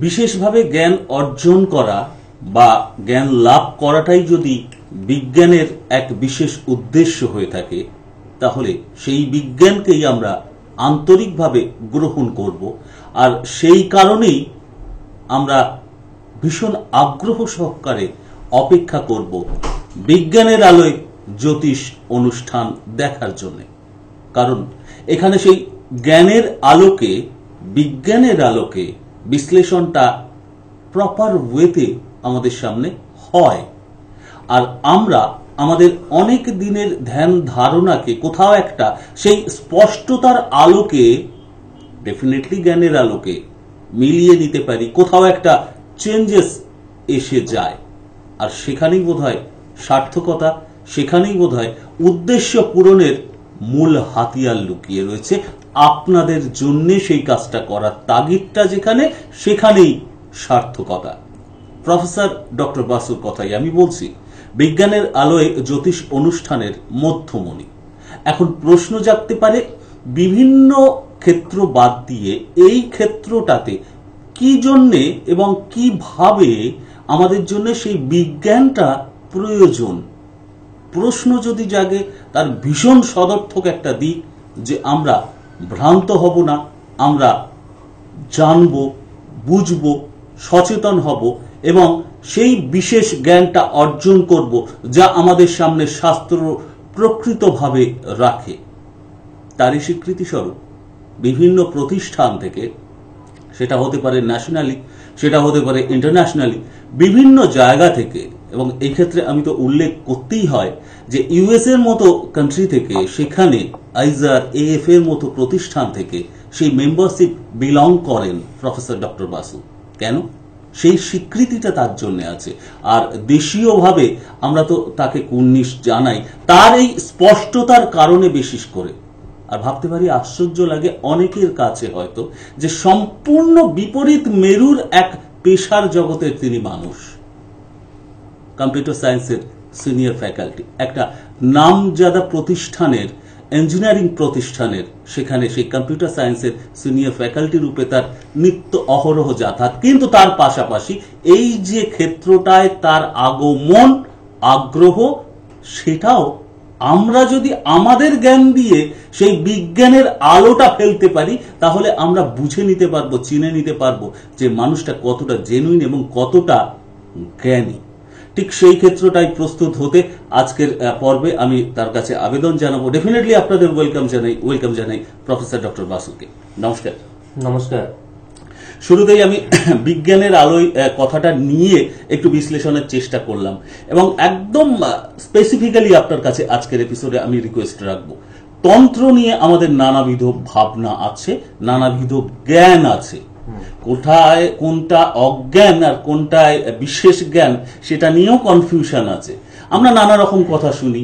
বিশেষভাবে জ্ঞান অর্জন করা বা জ্ঞান লাভ করাটাই যদি বিজ্ঞানের এক বিশেষ উদ্দেশ্য হয়ে থাকে, তাহলে সেই বিজ্ঞানকেই আমরা আন্তরিকভাবে গ্রহণ করব। আর সেই কারণেই আমরা ভীষণ আগ্রহ সহকারে অপেক্ষা করব বিজ্ঞানের আলোয় জ্যোতিষ অনুষ্ঠান দেখার জন্য। কারণ এখানে সেই জ্ঞানের আলোকে, বিজ্ঞানের আলোকে বিশ্লেষণটা প্রপার ওয়েতে আমাদের সামনে হয়। আর আমরা আমাদের অনেক দিনের ধ্যান ধারণাকে কোথাও একটা সেই স্পষ্টতার আলোকে, ডেফিনেটলি জ্ঞানের আলোকে মিলিয়ে নিতে পারি, কোথাও একটা চেঞ্জেস এসে যায়। আর সেখানেই বোধহয় সার্থকতা, সেখানেই বোধহয় উদ্দেশ্য পূরণের মূল হাতিয়ার লুকিয়ে রয়েছে। আপনাদের জন্য সেই কাজটা করার তাগিদটা যেখানে, সেখানেই সার্থকতা। প্রফেসর ডক্টর বাসুর কথাই আমি বলছি, বিজ্ঞানের আলোয় জ্যোতিষ অনুষ্ঠানের মধ্যমণি। এখন প্রশ্ন জাগতে পারে, বিভিন্ন ক্ষেত্র বাদ দিয়ে এই ক্ষেত্রটাতে কি জন্যে এবং কিভাবে আমাদের জন্য সেই বিজ্ঞানটা প্রয়োজন। প্রশ্ন যদি জাগে, তার ভীষণ সদর্থক একটা দিক যে আমরা ভ্রান্ত হব না, আমরা জানব, বুঝব, সচেতন হব এবং সেই বিশেষ জ্ঞানটা অর্জন করব যা আমাদের সামনে শাস্ত্র প্রকৃতভাবে রাখে। তারই স্বীকৃতিস্বরূপ বিভিন্ন প্রতিষ্ঠান থেকে, সেটা হতে পারে ন্যাশনালি, সেটা হতে পারে ইন্টারন্যাশনালি, বিভিন্ন জায়গা থেকে, এবং এই ক্ষেত্রে আমি তো উল্লেখ করতেই হয় যে ইউএস এর মতো কান্ট্রি থেকে, সেখানে আইজার, এএফ এর মতো প্রতিষ্ঠান থেকে সেই মেম্বারশিপ বিলং করেন প্রফেসর ডক্টর বাসু। কেন? সেই স্বীকৃতিটা তার জন্য আছে। আর দেশীয়ভাবে আমরা তো তাকে কুর্নিশ জানাই তার এই স্পষ্টতার কারণে বিশেষ করে। আর ভাবতে পারি, আশ্চর্য লাগে অনেকের কাছে হয়তো, যে সম্পূর্ণ বিপরীত মেরুর এক পেশার জগতের তিনি মানুষ। কম্পিউটার সায়েন্সের সিনিয়র ফ্যাকাল্টি, একটা নামজাদা প্রতিষ্ঠানের, ইঞ্জিনিয়ারিং প্রতিষ্ঠানের, সেখানে সেই কম্পিউটার সায়েন্সের সিনিয়র ফ্যাকাল্টি রূপে তার নিত্য অহরহ যাতায়াত। কিন্তু তার পাশাপাশি এই যে ক্ষেত্রটায় তার আগমন, আগ্রহ, সেটাও আমরা যদি আমাদের জ্ঞান দিয়ে সেই বিজ্ঞানের আলোটা ফেলতে পারি, তাহলে আমরা বুঝে নিতে পারবো, চিনে নিতে পারবো যে মানুষটা কতটা জেনুইন এবং কতটা জ্ঞানী। ঠিক সেই ক্ষেত্রটাই প্রস্তুত হতে আজকের পর্বে আমি তার কাছে আবেদন জানাবো। ডেফিনেটলি আপনাদের ওয়েলকাম জানাই প্রফেসর ডক্টর বাসুকে। নমস্কার। নমস্কার। শুরুতেই আমি বিজ্ঞানের আলোয় কথাটা নিয়ে একটু বিশ্লেষণের চেষ্টা করলাম, এবং একদম স্পেসিফিক্যালি আপনার কাছে আজকের এপিসোডে আমি রিকোয়েস্ট রাখবো। তন্ত্র নিয়ে আমাদের নানাবিধ ভাবনা আছে, নানাবিধ জ্ঞান আছে। কোথায় কোনটা অজ্ঞান আর কোনটায় বিশেষ জ্ঞান, সেটা নিয়েও কনফিউশন আছে। আমরা নানা রকম কথা শুনি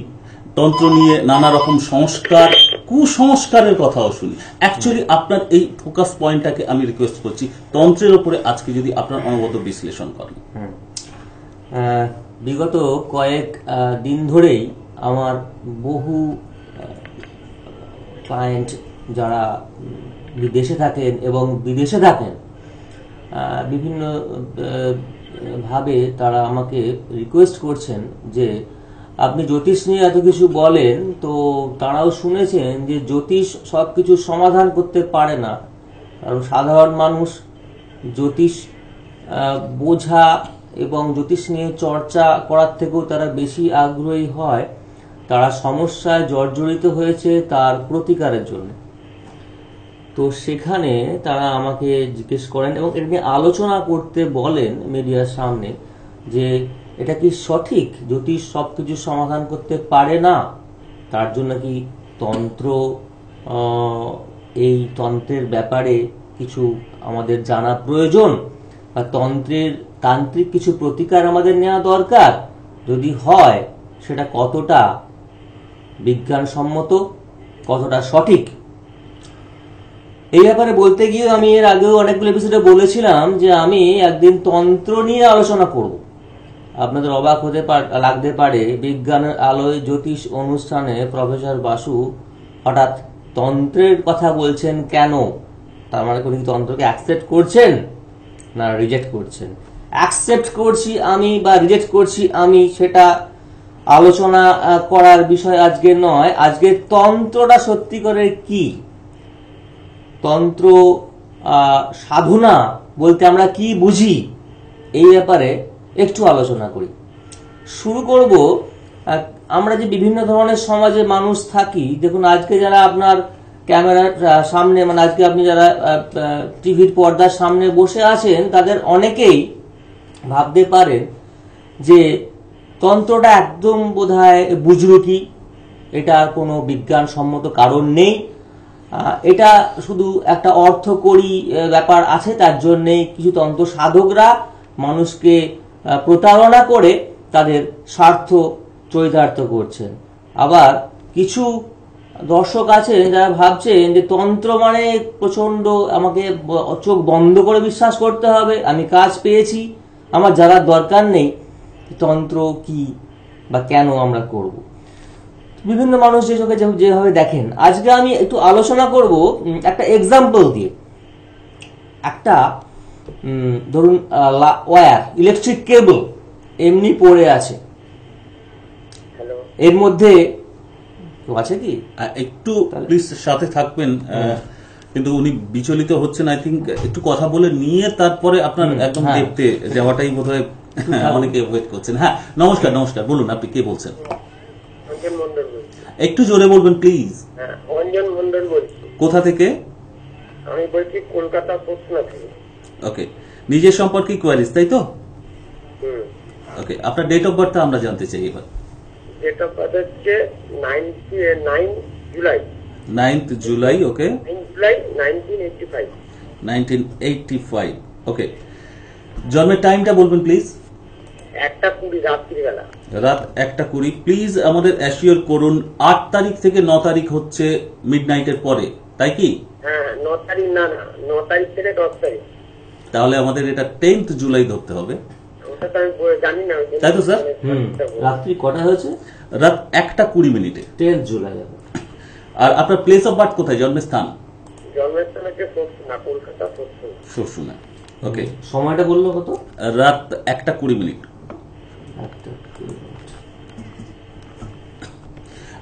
তন্ত্র নিয়ে, নানা রকম সংস্কার, কুসংস্কারের কথাও শুনি। অ্যাকচুয়ালি আপনার এই ফোকাস পয়েন্টটাকে আমি রিকোয়েস্ট করছি, তন্ত্রের উপরে আজকে যদি আপনার অনবদ্য বিশ্লেষণ করেন। বিগত কয়েক দিন ধরেই আমার বহু ক্লায়েন্ট যারা বিদেশে থাকেন এবং বিদেশে থাকেন, বিভিন্ন ভাবে তারা আমাকে রিকোয়েস্ট করছেন যে আপনি জ্যোতিষ নিয়ে এত কিছু বলেন, তো তারাও শুনেছেন যে জ্যোতিষ সবকিছু সমাধান করতে পারে না। কারণ সাধারণ মানুষ জ্যোতিষ বোঝা এবং জ্যোতিষ নিয়ে চর্চা করার থেকেও তারা বেশি আগ্রহী হয়, তারা সমস্যায় জর্জরিত হয়েছে তার প্রতিকারের জন্য। তো সেখানে তারা আমাকে জিজ্ঞেস করেন এবং এটা নিয়ে আলোচনা করতে বলেন মিডিয়ার সামনে, যে এটা কি সঠিক, জ্যোতিষ সবকিছু সমাধান করতে পারে না, তার জন্য কি তন্ত্র, এই তন্ত্রের ব্যাপারে কিছু আমাদের জানা প্রয়োজন, বা তান্ত্রিক কিছু প্রতিকার আমাদের নেওয়া দরকার, যদি হয় সেটা কতটা বিজ্ঞানসম্মত, কতটা সঠিক। এই ব্যাপারে বলতে গিয়ে আমি এর আগেও অনেকগুলো এপিসোডে বলেছিলাম যে আমি একদিন তন্ত্র নিয়ে আলোচনা করব। আপনাদের অবাক লাগতে পারে, বিজ্ঞানের আলোয় জ্যোতিষ অনুষ্ঠানে প্রফেসর বাসু হঠাৎ তন্ত্রের কথা বলছেন কেন? তার মানে উনি তন্ত্রকে অ্যাকসেপ্ট করছেন? না রিজেক্ট করছেন। অ্যাকসেপ্ট করছি আমি বা রিজেক্ট করছি আমি, সেটা আলোচনা করার বিষয় আজকে নয়। আজকে তন্ত্রটা সত্যি করে কি, তন্ত্র সাধনা বলতে আমরা কি বুঝি, এই ব্যাপারে একটু আলোচনা করি। শুরু করব, আমরা যে বিভিন্ন ধরনের সমাজে মানুষ থাকি, দেখুন আজকে যারা আপনার ক্যামেরার সামনে, মানে আজকে আপনি যারা টিভির পর্দার সামনে বসে আছেন, তাদের অনেকেই ভাবতে পারেন যে তন্ত্রটা একদম বোধহয় বুজরুকি, এটার কোনো বিজ্ঞানসম্মত কারণ নেই, এটা শুধু একটা অর্থকরী ব্যাপার আছে, তার জন্যে কিছু তন্ত্র সাধকরা মানুষকে প্রতারণা করে তাদের স্বার্থ চরিতার্থ করছেন। আবার কিছু দর্শক আছেন যারা ভাবছেন যে তন্ত্র মানে প্রচন্ড আমাকে চোখ বন্ধ করে বিশ্বাস করতে হবে, আমি কাজ পেয়েছি, আমার জানার দরকার নেই তন্ত্র কি বা কেন আমরা করব। বিভিন্ন মানুষ যে চোখে যেভাবে দেখেন। আজকে আমি একটু আলোচনা করব একটা এক্সাম্পল দিয়ে। একটা ধরুন ওয়্যার, ইলেকট্রিক কেবল এমনি পড়ে আছে, এর মধ্যে কেউ আছে কি? একটু প্লিজ সাথে থাকবেন, কিন্তু উনি বিচলিত হচ্ছেন। আই থিঙ্ক একটু কথা বলে নিয়ে তারপরে আপনার একদম দেখতে যাওয়াটাই বোধহয় অনেকে ওয়েট করছেন। হ্যাঁ, নমস্কার নমস্কার, বলুন আপনি কে বলছেন? একটু জোরে বলবেন প্লিজ। অঞ্জন মন্ডল বলছি। কোথা থেকে? আমি বলছি কলকাতা পশ্চিমা থেকে। ওকে, নিজের সম্পর্কে কোয়ারিজ, তাই তো? ওকে, আপনার ডেট অফ বার্থটা আমরা জানতে চাই এবার। ডেট অফ বার্থ হচ্ছে 9 জুলাই। 9th জুলাই, ওকে। 9 জুলাই 1985। 1985, ওকে। জন্মের টাইমটা বলবেন প্লিজ। 1:20 রাত্রিবেলা। রাত 1:20। প্লিজ আমাদের অ্যাসিওর করুন 8 তারিখ থেকে 9 তারিখ হচ্ছে মিডনাইটের পরে, তাই কি? হ্যাঁ, 9 তারিখ না, 9 তারিখ থেকে 10 তারিখ। তাহলে আমাদের এটা 10th জুলাই ধরতে হবে, ওটা তো আমি জানি না, তাই তো স্যার? রাত্রি কটা হয়েছে? রাত 1:20। 10 জুলাই। আর আপনার প্লেস অফ বার্থ কোথায়, জন্মের স্থান? জন্মের স্থান হচ্ছে না, কলকাতা শ্বশুনা। ওকে, সময়টা বললো কত? রাত 1:20।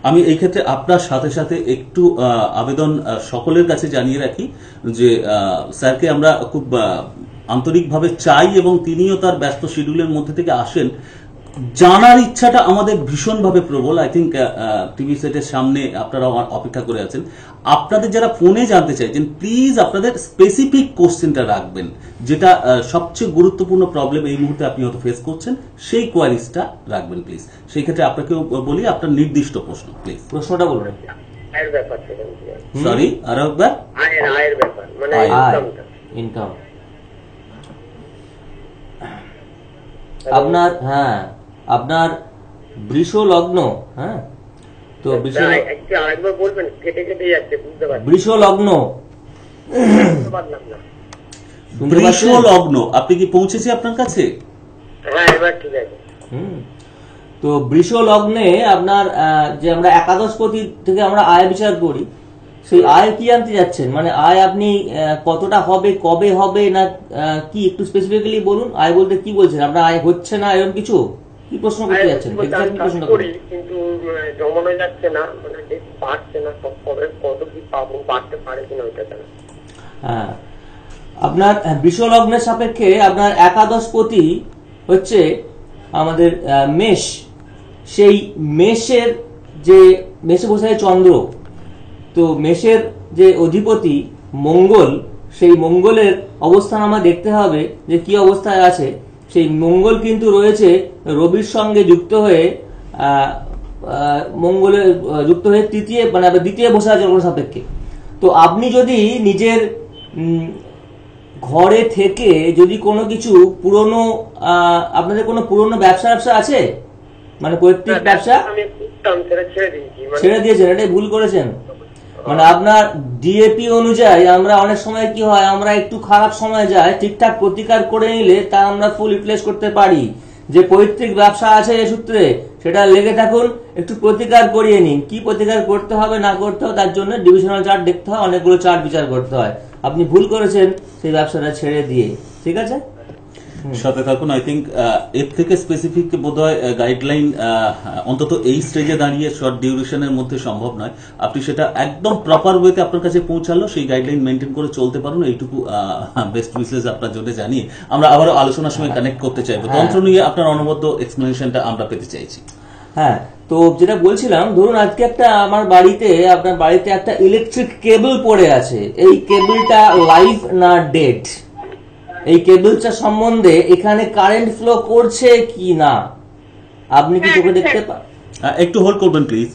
আমি এই ক্ষেত্রে আপনার সাথে সাথে একটু আবেদন সকলের কাছে জানিয়ে রাখি যে স্যারকে আমরা খুব আন্তরিকভাবে চাই এবং তিনিও তার ব্যস্ত শিডিউলের মধ্যে থেকে আসেন। জানার ইচ্ছাটা আমাদের ভীষণভাবে প্রবল। আই থিঙ্ক টিভি সেটের সামনে আপনারা অপেক্ষা করে আছেন। আপনাদের যারা ফোনে জানতে চাইছেন, প্লিজ আপনাদের স্পেসিফিক কোশ্চেনটা রাখবেন, যেটা সবচেয়ে গুরুত্বপূর্ণ প্রবলেম এই মুহূর্তে আপনি হয়তো ফেস করছেন, সেই কোয়ারিজটা রাখবেন প্লিজ। সেই ক্ষেত্রে আপনাকেও বলি আপনার নির্দিষ্ট প্রশ্ন প্লিজ। প্রশ্নটা বলবেন। আয়ের ব্যাপার। সরি, আরো একবার। আয়ের ব্যাপার, মানে ইনকাম। আপনার আপনার বৃষ লগ্ন। হ্যাঁ, তো আরেকবার বলবেন, কেটে কেটে যাচ্ছে, বুঝতে পারছি। বৃষ লগ্ন, বৃষ লগ্ন, আপনি কি পৌঁছেছে আপনার কাছে? হ্যাঁ, এবার ঠিক আছে। তো বৃষ লগ্নে আপনার যে আমরা একাদশপতি থেকে আমরা আয় বিচার করি, সেই আয় কি আনতে যাচ্ছেন, মানে আয় আপনি কতটা হবে, কবে হবে, না কি একটু স্পেসিফিক্যালি বলুন। আয় বলতে কি বলছেন? আপনার আয় হচ্ছে না এরকম কিছু কি প্রশ্ন করতে যাচ্ছেন? কিন্তু জমানো যাচ্ছে না, মানে পারছে না, কবে কত কি পাবো, পারতে পারে কিনা ওইটা জানা। হ্যাঁ, আপনার বৃষ লগ্নের সাপেক্ষে আপনার একাদশপতি হচ্ছে আমাদের মেষ। সেই মেষের যে মেষে বসে চন্দ্র, তো মেষের যে অধিপতি মঙ্গল, সেই মঙ্গলের অবস্থান আমরা দেখতে হবে যে কি অবস্থায় আছে। সেই মঙ্গল কিন্তু রয়েছে রবির সঙ্গে যুক্ত হয়ে, মঙ্গলের যুক্ত হয়ে তৃতীয়, মানে দ্বিতীয় বসে আছে সাপেক্ষে। তো আপনি যদি নিজের ঘরে থেকে যদি কোনো কিছু পুরনো, আপনাদের কোনো পুরনো ব্যবসা আছে, মানে পৈতৃক ব্যবসা ছেড়ে দিয়েছেন, এটাই ভুল করেছেন। মানে আপনার ডিএপি অনুযায়ী আমরা অনেক সময় কি হয়, আমরা একটু খারাপ সময় যায়, ঠিকঠাক প্রতিকার করে নিলে তা আমরা ফুল ইউটিলাইজ করতে পারি। যে পৈতৃক ব্যবসা আছে এ সূত্রে, সেটা লেগে থাকুন, একটু প্রতিকার করিয়ে নিন। কি প্রতিকার করতে হবে না করতে হবে তার জন্য ডিভিশনাল চার্ট দেখতে হয়, অনেকগুলো চার্ট বিচার করতে হয়। আপনি ভুল করেছেন সেই ব্যবসাটা ছেড়ে দিয়ে, ঠিক আছে? সাথে থাকুন। আই থিঙ্ক এর থেকে স্পেসিফিক বোধহয় গাইডলাইন অন্তত এই স্টেজে দাঁড়িয়ে শর্ট ডিউরেশনের মধ্যে সম্ভব নয়। আপনি সেটা একদম প্রপার ওয়েতে আপনার কাছে পৌঁছালো, সেই গাইডলাইন মেনটেন করে চলতে পারুন, এইটুকু বেস্ট উইশেস আপনার জন্য জানিয়ে আমরা আবারও আলোচনার সময় কানেক্ট করতে চাইবো। তন্ত্র নিয়ে আপনার অনবদ্য এক্সপ্লেনেশনটা আমরা পেতে চাইছি। হ্যাঁ, তো যেটা বলছিলাম, ধরুন আজকে আপনার বাড়িতে একটা ইলেকট্রিক কেবল পড়ে আছে। এই কেবলটা লাইভ না ডেড, এই কেবলটা সম্বন্ধে এখানে কারেন্ট ফ্লো করছে কি না আপনি কি চোখে দেখতে পান? একটু হোল্ড করবেন প্লিজ।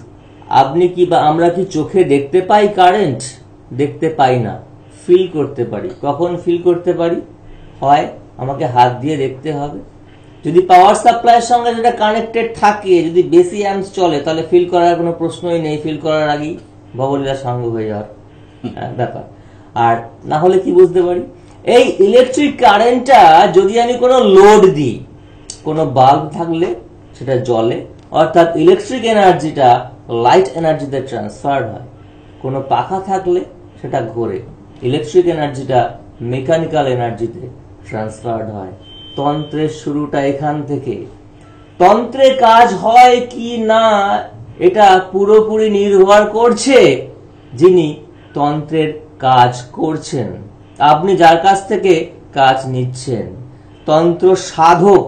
আপনি কি বা আমরা কি চোখে দেখতে পাই কারেন্ট? দেখতে পাই না, ফিল করতে পারি। কখন ফিল করতে পারি? হয় আমাকে হাত দিয়ে দেখতে হবে, যদি পাওয়ার সাপ্লাইয়ের সঙ্গে যেটা কানেক্টেড থাকে, যদি বেশি অ্যাম্পস চলে তাহলে ফিল করার কোনো প্রশ্নই নেই, ফিল করার আগেই ববলীলা সাঙ্গ হয়ে যাওয়ার ব্যাপার। আর না হলে কি বুঝতে পারি? এই ইলেকট্রিক কারেন্টটা যদি আমি কোনো লোড দিই, কোনো বাল্ব থাকলে সেটা জ্বলে, অর্থাৎ ইলেকট্রিক এনার্জিটা লাইট এনার্জিতে ট্রান্সফার হয়। কোনো পাখা থাকলে সেটা ঘোরে, ইলেকট্রিক এনার্জিটা মেকানিক্যাল এনার্জিতে ট্রান্সফার্ড হয়। তন্ত্রের শুরুটা এখান থেকে। তন্ত্রে কাজ হয় কি না এটা পুরোপুরি নির্ভর করছে যিনি তন্ত্রের কাজ করছেন, আপনি যার কাছ থেকে কাজ নিচ্ছেন। তন্ত্র সাধক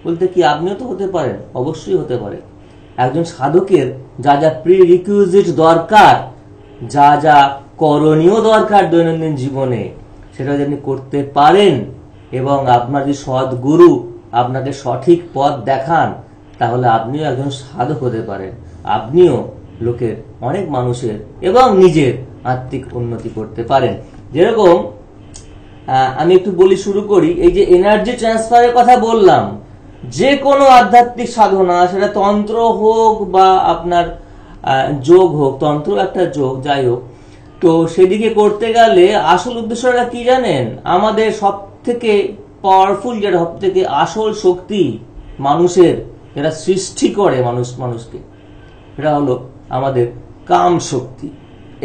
বলতে কি আপনিও তো হতে পারেন, অবশ্যই হতে পারেন। একজন সাধকের যা যা প্রিরিকুইজিট দরকার, যা যা করণীয় দরকার দৈনন্দিন জীবনে, সেটা যদি আপনি করতে পারেন এবং আপনার যে সদ্গুরু আপনাকে সঠিক পথ দেখান, তাহলে আপনিও একজন সাধক হতে পারেন। আপনিও লোকের, অনেক মানুষের এবং নিজের আত্মিক উন্নতি করতে পারেন। যেরকম আমি একটু বলি, শুরু করি। এই যে এনার্জি ট্রান্সফারের কথা বললাম, যে কোনো আধ্যাত্মিক সাধনা, সেটা তন্ত্র হোক বা আপনার যোগ হোক, তন্ত্র একটা যোগ, যাই হোক, তো সেদিকে করতে গেলে আসল উদ্দেশ্যটা কি জানেন? আমাদের সব থেকে পাওয়ারফুল, যেটা সব থেকে আসল শক্তি মানুষের, যেটা সৃষ্টি করে মানুষকে, সেটা হলো আমাদের কাম শক্তি।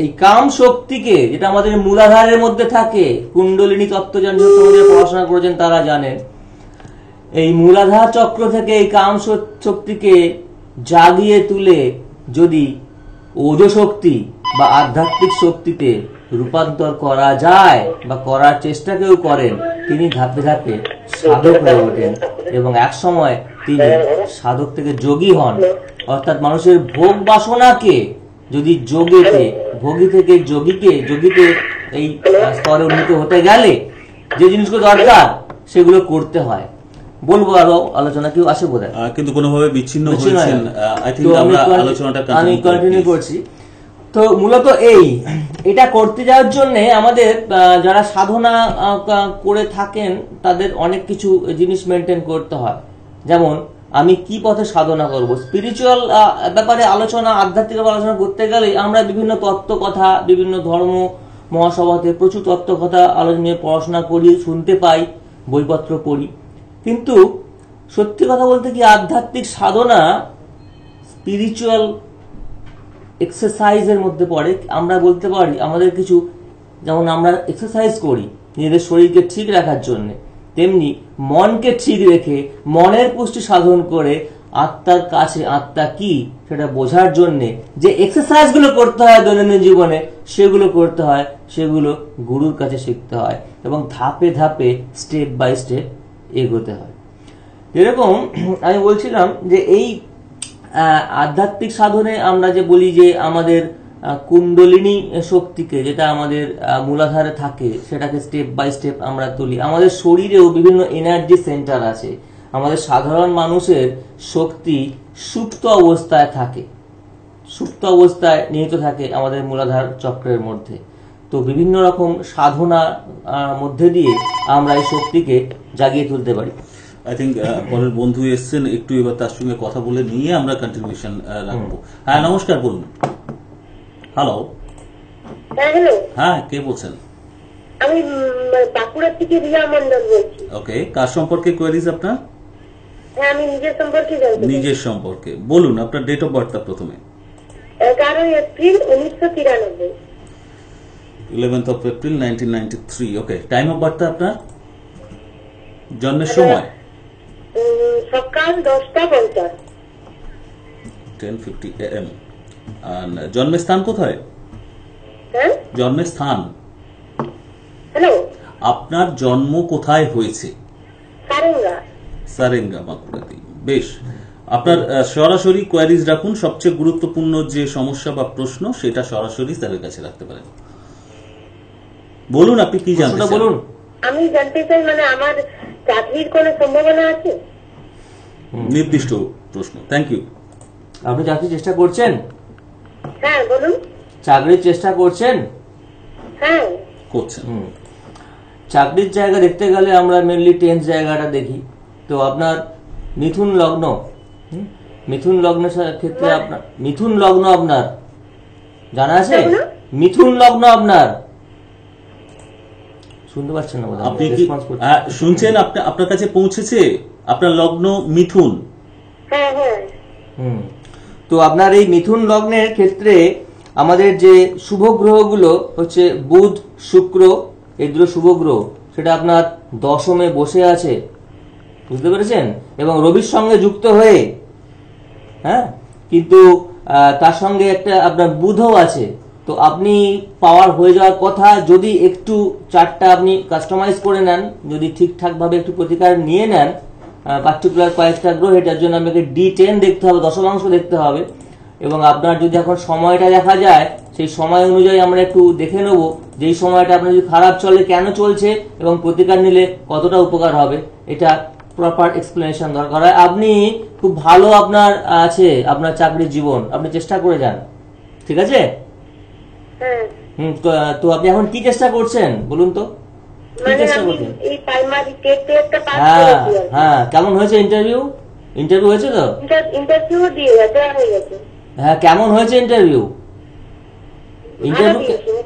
এই কাম শক্তিকে, যেটা আমাদের মূলাধারের মধ্যে থাকে, কুণ্ডলিনী তত্ত্বজ্ঞান পড়াশোনা করেছেন তারা জানেন, এই মূলাধার চক্র থেকে এই কাম শক্তিকে জাগিয়ে তুলে যদি ওজশক্তি বা আধ্যাত্মিক শক্তিতে রূপান্তর করা যায় বা করার চেষ্টা কেউ করেন, তিনি ধাপে ধাপে সাধক হয়ে ওঠেন এবং এক সময় তিনি সাধক থেকে যোগী হন। অর্থাৎ মানুষের ভোগ বাসনাকে যদি যোগেতে, ভোগী থেকে যোগীতে এই স্তরে উন্নীত হতে গেলে যে জিনিসগুলো দরকার সেগুলো করতে হয়। বলবো আরো আলোচনা, কেউ আসে বোধ হয়, কিন্তু কোনোভাবে বিচ্ছিন্ন হয়েছেন। আমি কন্টিনিউ করছি। তো মূলত এটা করতে যাওয়ার জন্য আমাদের যারা সাধনা করে থাকেন তাদের অনেক কিছু জিনিস মেনটেন করতে হয়। যেমন আমি কি পথে সাধনা করব, স্পিরিচুয়াল ব্যাপারে আলোচনা, আধ্যাত্মিক আলোচনা করতে গেলে আমরা বিভিন্ন তত্ত্ব কথা, বিভিন্ন ধর্ম মহাসভাতে প্রচুর তত্ত্ব কথা আলোচনা নিয়ে পড়াশোনা করি, শুনতে পাই, বইপত্র পড়ি। কিন্তু সত্যি কথা বলতে কি, আধ্যাত্মিক সাধনা স্পিরিচুয়াল এক্সারসাইজের মধ্যে পড়ে। আমরা বলতে পারি আমাদের কিছু, যেমন আমরা এক্সারসাইজ করি নিজেদের শরীরকে ঠিক রাখার জন্য, তেমনি মনকে ঠিক রেখে মনের পুষ্টি সাধন করে আত্মার কাছে আত্মা কি সেটা বোঝার জন্য যে এক্সারসাইজ গুলো করতে হয় দৈনন্দিন জীবনে, সেগুলো করতে হয়, সেগুলো গুরুর কাছে শিখতে হয় এবং ধাপে ধাপে স্টেপ বাই স্টেপ এগোতে হয়। এরকম আমি বলছিলাম যে এই আধ্যাত্মিক সাধনে আমরা যে বলি যে আমাদের কুণ্ডলিনী শক্তিকে, যেটা আমাদের মূলাধারে থাকে, সেটাকে স্টেপ বাই স্টেপ আমরা তুলি। আমাদের শরীরেও বিভিন্ন এনার্জি সেন্টার আছে। আমাদের সাধারণ মানুষের শক্তি সুপ্ত অবস্থায় থাকে, সুপ্ত অবস্থায় নিহিত থাকে আমাদের মূলাধার চক্রের মধ্যে। তো বিভিন্ন রকম সাধনার মধ্যে দিয়ে আমরা এই শক্তিকে জাগিয়ে তুলতে পারি। আই থিঙ্ক পরের বন্ধু এসছেন, একটু এবার তার সঙ্গে কথা বলে নিয়ে আমরা কন্টিনিউশন রাখবো। হ্যাঁ, নমস্কার, বলুন। হ্যালো। হ্যালো। হ্যাঁ, কে বলছেন? আমি বাঁকুড়া থেকে রিয়া মন্ডল বলছি। ওকে, কার সম্পর্কে কোয়েরিজ আপনার? হ্যাঁ, আমি নিজের সম্পর্কে জানতে চাই। নিজের সম্পর্কে বলুন, আপনার ডেট অফ বার্থটা প্রথমে। 11 April 1993। 11th of April 1993। Okay, time of বার্থটা আপনার, জন্মের সময়? সকাল 10:50। 10:50 AM। আর জন্মের স্থান কোথায়? হ্যাঁ, জন্মের স্থান, হ্যালো, আপনার জন্ম কোথায় হয়েছে? সারেঙ্গা। সারেঙ্গা, বাঁকুড়াতে। বেশ, আপনার সরাসরি কোয়ারিজ রাখুন। সবচেয়ে গুরুত্বপূর্ণ যে সমস্যা বা প্রশ্ন সেটা সরাসরি স্যারের কাছে রাখতে পারেন। বলুন, আপনি কি জানতে চান? বলুন। আমি জানতে চাই, মানে আমার চাকরির কোনো সম্ভাবনা আছে? নির্দিষ্ট প্রশ্ন। Thank you. আপনি চাকরির চেষ্টা করছেন? হ্যাঁ, বলুন। চাকরির চেষ্টা করছেন? হ্যাঁ, করছেন। চাকরির জায়গা দেখতে গেলে আমরা মেনলি 10th জায়গাটা দেখি। তো আপনার মিথুন লগ্ন, মিথুন লগ্নের ক্ষেত্রে আপনার মিথুন লগ্ন আপনার জানা আছে? মিথুন লগ্ন আপনার শুনতে পাচ্ছেন না? আপনি কি শুনছেন? আপনার কাছে পৌঁছেছে? আপনার লগ্ন মিথুন। হ্যাঁ, হ্যাঁ। তো আপনার এই মিথুন লগ্নের ক্ষেত্রে আমাদের যে শুভ গ্রহগুলো হচ্ছে বুধ, শুক্র, এই দুটো শুভ গ্রহ, সেটা আপনার দশমে বসে আছে, বুঝতে পেরেছেন? এবং রবির সঙ্গে যুক্ত হয়ে, হ্যাঁ, কিন্তু তার সঙ্গে একটা আপনার বুধও আছে। তো আপনি পাওয়ার হয়ে যাওয়ার কথা, যদি একটু চার্টটা আপনি কাস্টমাইজ করে নেন, যদি ঠিকঠাক ভাবে একটু প্রতিকার নিয়ে নেন, পার্টিকুলার কয়েকটা গ্রহ, এটার জন্য আপনাকে D10 দেখতে হবে, দশমাংশ দেখতে হবে। এবং আপনার যদি এখন সময়টা দেখা যায়, সেই সময় অনুযায়ী আমরা একটু দেখে নেব যেই সময়টা আপনার যদি খারাপ চলে কেন চলছে এবং প্রতিকার নিলে কতটা উপকার হবে, এটা প্রপার এক্সপ্লেনেশন দরকার হয়। আপনি খুব ভালো আপনার আছে আপনার চাকরির জীবন, আপনি চেষ্টা করে যান, ঠিক আছে? তো আপনি এখন কি চেষ্টা করছেন বলুন তো? কি চেষ্টা করছেন? হ্যাঁ, কেমন হয়েছে ইন্টারভিউ? ইন্টারভিউ হয়েছে তো? ইন্টারভিউ দিয়ে হয়ে গেছে। হ্যাঁ, কেমন হয়েছে ইন্টারভিউ?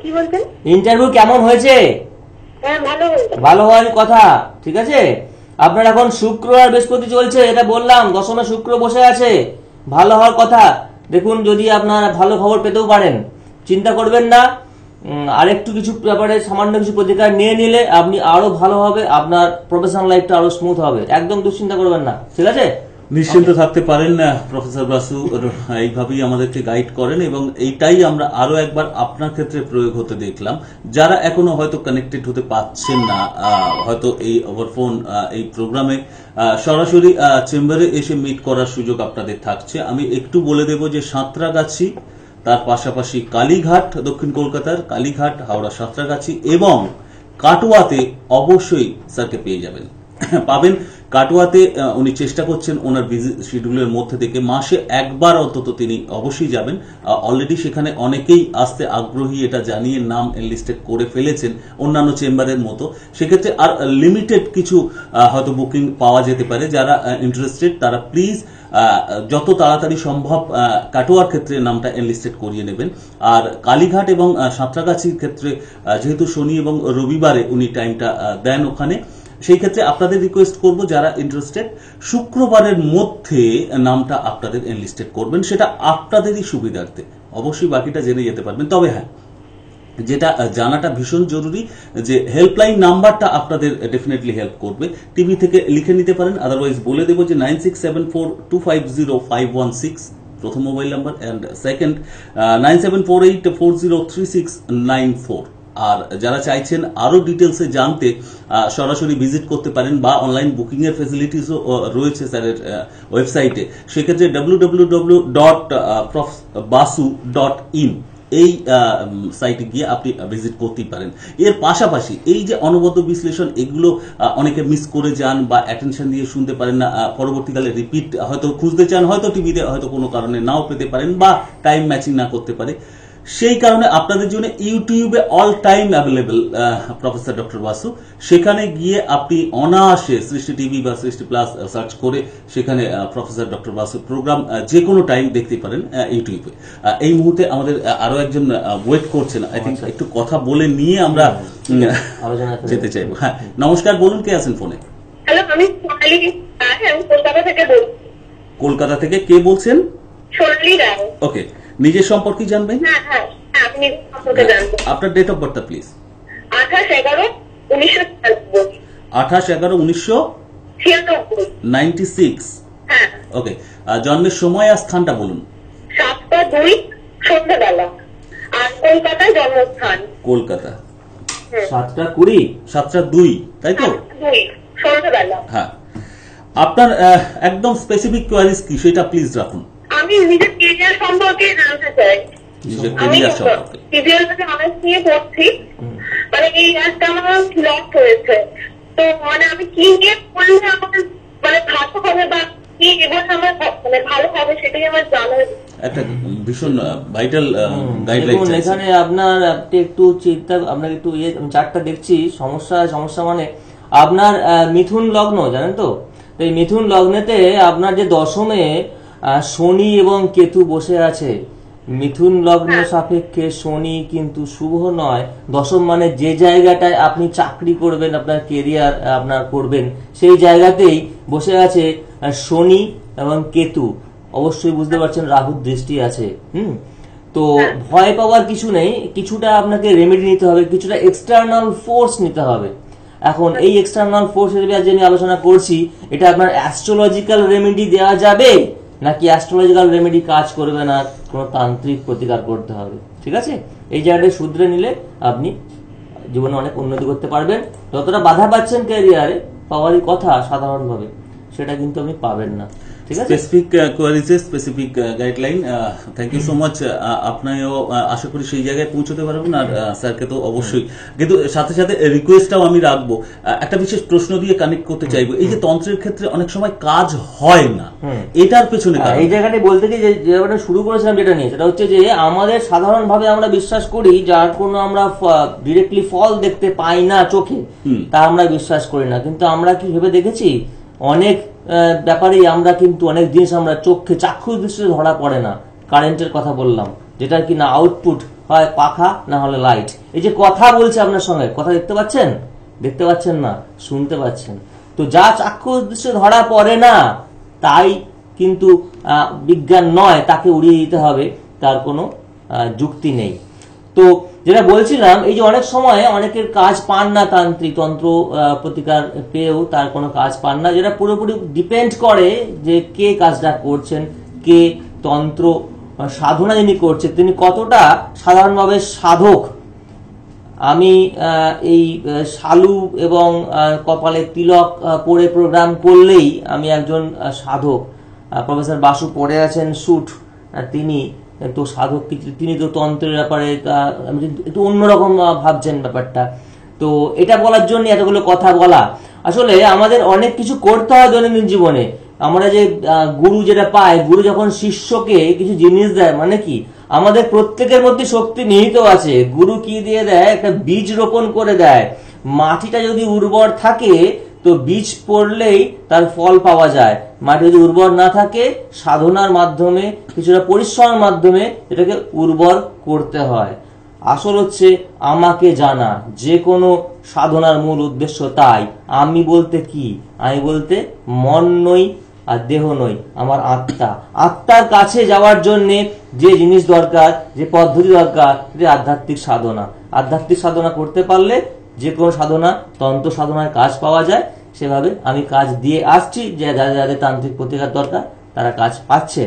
কি বলছেন? ইন্টারভিউ কেমন হয়েছে? হ্যাঁ, ভালো হয়েছে। ভালো হওয়ার কথা, ঠিক আছে। আপনার এখন শুক্র আর বৃহস্পতি চলছে, এটা বললাম, দশমে শুক্র বসে আছে, ভালো হওয়ার কথা। দেখুন, যদি আপনার ভালো খবর পেতেও পারেন, চিন্তা করবেন না। আরেকটু কিছু ব্যাপারে সামান্য কিছু প্রতিকার নিয়ে নিলে আপনি আরো ভালো হবে, আপনার প্রফেশনাল লাইফটা আরো স্মুথ হবে। একদম দুশ্চিন্তা করবেন না, ঠিক আছে? নিশ্চিন্ত থাকতে পারেন না, প্রফেসর বাসু এইভাবেই আমাদেরকে গাইড করেন এবং এইটাই আমরা আরো একবার আপনার ক্ষেত্রে প্রয়োগ হতে দেখলাম। যারা এখনো হয়তো কানেক্টেড হতে পারছেন না, হয়তো এই ওভার ফোন এই প্রোগ্রামে সরাসরি চেম্বারে এসে মিট করার সুযোগ আপনাদের থাকছে। আমি একটু বলে দেব যে সাঁতরাগাছি, তার পাশাপাশি কালীঘাট, দক্ষিণ কলকাতার কালীঘাট, হাওড়া সাঁতরাগাছি এবং কাটোয়াতে অবশ্যই স্যারকে পেয়ে যাবেন, পাবেন। কাটোয়াতে উনি চেষ্টা করছেন ওনার বিজি শিডিউলের মধ্যে থেকে মাসে একবার অন্তত তিনি অবশ্যই যাবেন। অলরেডি সেখানে অনেকেই আসতে আগ্রহী, এটা জানিয়ে নাম এনলিস্টেড করে ফেলেছেন অন্যান্য চেম্বারের মতো। সেক্ষেত্রে আর লিমিটেড কিছু হয়তো বুকিং পাওয়া যেতে পারে। যারা ইন্টারেস্টেড তারা প্লিজ যত তাড়াতাড়ি সম্ভব কাটোয়ার ক্ষেত্রে নামটা এনলিস্টেড করিয়ে নেবেন। আর কালীঘাট এবং সাঁতরাগাছির ক্ষেত্রে যেহেতু শনি এবং রবিবারে উনি টাইমটা দেন ওখানে, সেই ক্ষেত্রে আপনাদের রিকোয়েস্ট করব যারা ইন্টারেস্টেড শুক্রবারের মধ্যে নামটা আপনাদের এনলিস্টেড করবেন, সেটা আপনাদেরই সুবিধার্থে। অবশ্যই বাকিটা জেনে যেতে পারবেন। তবে হ্যাঁ, যেটা জানাটা ভীষণ জরুরি যে হেল্পলাইন নাম্বারটা আপনাদের ডেফিনেটলি হেল্প করবে। টিভি থেকে লিখে নিতে পারেন, আদারওয়াইজ বলে দেবো যে 9674250516 প্রথম মোবাইল নাম্বার, অ্যান্ড সেকেন্ড 9748403694। আর যারা চাইছেন আরো ডিটেলসে জানতে সরাসরি ভিজিট করতে পারেন বা অনলাইন বুকিং এর ফেসিলিটিসও রয়েছে স্যারের ওয়েবসাইটে। সেক্ষেত্রে www.profbasu.in এই সাইটে গিয়ে আপনি ভিজিট করতেই পারেন। এর পাশাপাশি এই যে অনবদ্য বিশ্লেষণ, এগুলো অনেকে মিস করে যান বা অ্যাটেনশন দিয়ে শুনতে পারেন না, পরবর্তীকালে রিপিট হয়তো খুঁজতে চান, হয়তো টিভিতে হয়তো কোনো কারণে নাও পেতে পারেন বা টাইম ম্যাচিং না করতে পারে। সেই কারণে আপনাদের জন্য ইউটিউবে all time available professor doctor Basu, সেখানে গিয়ে আপনি অনায়াসে সৃষ্টি টিভি বা সৃষ্টি প্লাস সার্চ করে সেখানে প্রফেসর ডক্টর বাসু প্রোগ্রাম যে কোনো টাইম দেখতে পারেন ইউটিউবে। এই মুহূর্তে আমাদের আরো একজন ওয়েট করছেন, আই থিঙ্ক একটু কথা বলে নিয়ে আমরা যেতে চাইবো। হ্যাঁ, নমস্কার, বলুন কে আছেন ফোনে? হ্যালো, আমি হ্যাঁ, আমি কলকাতা থেকে বলছি। কলকাতা থেকে কে বলছেন? সল্লি রায়। ওকে, নিজের সম্পর্কে জানবেন? হ্যাঁ হ্যাঁ, আমি নিজের সম্পর্কে জানবো। আপনার ডেট অফ বার্থ প্লিজ। 28/11/1996। 28/11/1996। হ্যাঁ। ওকে, জন্মের সময় আর স্থানটা বলুন। 7টা 2 সন্ধ্যাবেলা। আর কলকাতায় জন্মস্থান। কলকাতা। 7:20। 7টা 2, তাই তো? 2 সন্ধ্যাবেলা। হ্যাঁ, আপনার একদম স্পেসিফিক কোয়ারিজ কি সেটা প্লিজ রাখুন। আমি নিজের কেরিয়ার সম্পর্কে জানতে চাই। নিজের আমি কেরিয়ার সম্পর্কে। সিরিয়াল থেকে অনার্স নিয়ে পড়ছি, মানে এই একটা আমার লস হয়েছে। তো মানে আমি কি নিয়ে পড়লে আমার মানে ভালো হবে বা কি এবার আমার মানে ভালো হবে সেটাই আমার জানার। একটা ভীষণ ভাইটাল গাইডলাইন। দেখুন এখানে আপনার একটু চিন্তা, আপনার একটু চারটা দেখছি সমস্যা মানে আপনার মিথুন লগ্ন, জানেন তো? এই মিথুন লগ্নেতে আপনার যে দশমে শনি এবং কেতু বসে আছে, মিথুন লগ্ন সাপেক্ষে শনি কিন্তু শুভ নয়। দশম মানে যে জায়গাটায় আপনি চাকরি করবেন, আপনার কেরিয়ার আপনার করবেন, সেই জায়গাতেই বসে আছে শনি এবং কেতু। অবশ্যই বুঝতে পারছেন রাহুর দৃষ্টি আছে। তো ভয় পাওয়ার কিছু নেই, কিছুটা আপনাকে রেমেডি নিতে হবে, কিছুটা এক্সটার্নাল ফোর্স নিতে হবে। এখন এই এক্সটার্নাল ফোর্স হিসেবে আজ আমি আলোচনা করছি, এটা আপনার অ্যাস্ট্রোলজিক্যাল রেমেডি দেওয়া যাবে নাকি অ্যাস্ট্রোলজিক্যাল রেমেডি কাজ করবে না, কোনো তান্ত্রিক প্রতিকার করতে হবে। ঠিক আছে, এই জায়গাটা শুধরে নিলে আপনি জীবনে অনেক উন্নতি করতে পারবেন। যতটা বাধা পাচ্ছেন ক্যারিয়ারে পাওয়ারই কথা সাধারণভাবে, সেটা কিন্তু আপনি পাবেন না। স্পেসিফিক কোয়ারিজে specific guideline. Thank you so much. আপনিও আশা করি সেই জায়গায় পৌঁছতে পারবেন, আর স্যারকে তো অবশ্যই, কিন্তু সাথে সাথে রিকোয়েস্টটাও আমি রাখবো, একটা বিশেষ প্রশ্ন দিয়ে কানেক্ট করতে চাইবো। এই যে তন্ত্রের ক্ষেত্রে অনেক সময় কাজ হয় না, এটার পেছনে এই জায়গাটা বলতে গিয়ে যে শুরু করেছিলাম যেটা নিয়ে, সেটা হচ্ছে যে আমাদের সাধারণভাবে আমরা বিশ্বাস করি যার কোনো আমরা ডিরেক্টলি ফল দেখতে পাই না চোখে, তা আমরা বিশ্বাস করি না। কিন্তু আমরা কি ভেবে দেখেছি, অনেক ব্যাপারেই আমরা কিন্তু অনেক জিনিস আমরা চোখে চাক্ষুষ দৃষ্টিতে ধরা পড়ে না। কারেন্টের কথা বললাম, যেটা কি না আউটপুট হয় পাখা না হলে লাইট। এই যে কথা বলছে আপনার সঙ্গে, কথা দেখতে পাচ্ছেন? দেখতে পাচ্ছেন না, শুনতে পাচ্ছেন। তো যা চাক্ষুষ দৃষ্টিতে ধরা পড়ে না তাই কিন্তু বিজ্ঞান নয়, তাকে উড়িয়ে দিতে হবে, তার কোনো যুক্তি নেই। তো যেটা বলছিলাম, এই যে অনেক সময় অনেকের কাজ পান না, তান্ত্রিক তন্ত্র প্রতিকার পেয়েও তার কোনো কাজ পান না, যেটা পুরোপুরি ডিপেন্ড করে যে কে কাজটা করছেন, কে তন্ত্র সাধনা যিনি করছেন তিনি কতটা সাধারণভাবে সাধক। আমি এই শালু এবং কপালে তিলক পরে প্রোগ্রাম করলেই আমি একজন সাধক। প্রফেসর বাসু পড়ে আছেন স্যুট, তিনি তো সাধক, তিনি তো তন্ত্রের ব্যাপারে একটু অন্যরকম ভাবছেন ব্যাপারটা। তো এটা বলার জন্য এতগুলো কথা বলা। আসলে আমাদের অনেক কিছু করতে হয় দৈনন্দিন জীবনে। আমরা যে গুরু যেটা পাই, গুরু যখন শিষ্যকে কিছু জিনিস দেয়, মানে কি আমাদের প্রত্যেকের মধ্যে শক্তি নিহিত আছে। গুরু কি দিয়ে দেয়, একটা বীজ রোপণ করে দেয়। মাটিটা যদি উর্বর থাকে তো বীজ পড়লেই তার ফল পাওয়া যায়। মাটি যদি উর্বর না থাকে, সাধনার মাধ্যমে কিছুটা পরিশ্রমের মাধ্যমে এটাকে উর্বর করতে হয়। আসল হচ্ছে আমাকে জানা, যে কোনো সাধনার মূল উদ্দেশ্য তাই। আমি বলতে কি, আমি বলতে মন নই আর দেহ নই, আমার আত্মা। আত্মার কাছে যাওয়ার জন্য যে জিনিস দরকার, যে পদ্ধতি দরকার, যে আধ্যাত্মিক সাধনা। আধ্যাত্মিক সাধনা করতে পারলে যে কোনো সাধনা, তন্ত্র সাধনায় কাজ পাওয়া যায়। সেভাবে আমি কাজ দিয়ে আসছি, যে যাদের তান্ত্রিক প্রতিকার দরকার তারা কাজ পাচ্ছে।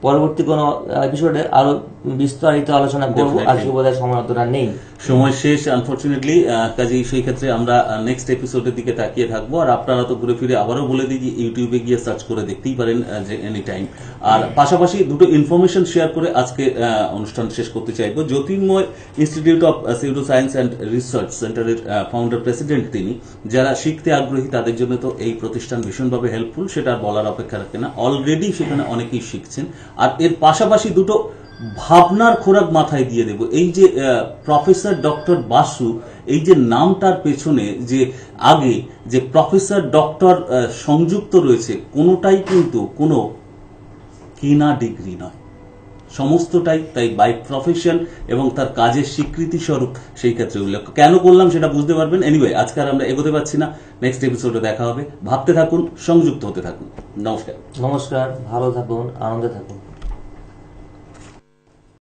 পরবর্তী কোনো এপিসোডে আরো বিস্তারিত আলোচনা করবো, আজকে বোধহয় সময় অতটা নেই, সময় শেষ আনফরচুনেটলি। কাজেই সেই ক্ষেত্রে আমরা নেক্সট এপিসোডের দিকে তাকিয়ে থাকবো। আর আপনারা তো ঘুরে ফিরে আবারও বলে দিই যে ইউটিউবে গিয়ে সার্চ করে দেখতেই পারেন যে এনি টাইম। আর পাশাপাশি দুটো ইনফরমেশন শেয়ার করে আজকে অনুষ্ঠান শেষ করতে চাইবো। Jyotirmoy institute of pseudo science and research সেন্টারের ফাউন্ডার প্রেসিডেন্ট তিনি। যারা শিখতে আগ্রহী তাদের জন্য তো এই প্রতিষ্ঠান ভীষণভাবে হেল্পফুল, সেটা বলার অপেক্ষা রাখে না। অলরেডি সেখানে অনেকেই শিখছেন। আর এর পাশাপাশি দুটো ভাবনার খোরাক মাথায় দিয়ে দেব। এই যে প্রফেসর ডক্টর বাসু, এই যে নামটার পেছনে যে আগে যে প্রফেসর ডক্টর সংযুক্ত রয়েছে, কোনোটাই কিন্তু কোনো কিনা ডিগ্রি নয়, সমস্তটাই তাই বাই প্রফেশন এবং তার কাজের স্বীকৃতি স্বরূপ সেই ক্ষেত্রে উল্লেখ কেন করলাম সেটা বুঝতে পারবেন। এনিওয়ে, আজকে আর আমরা এগোতে পারছি না, নেক্সট এপিসোডে দেখা হবে। ভাবতে থাকুন, সংযুক্ত হতে থাকুন। নমস্কার। নমস্কার, ভালো থাকুন, আনন্দে থাকুন।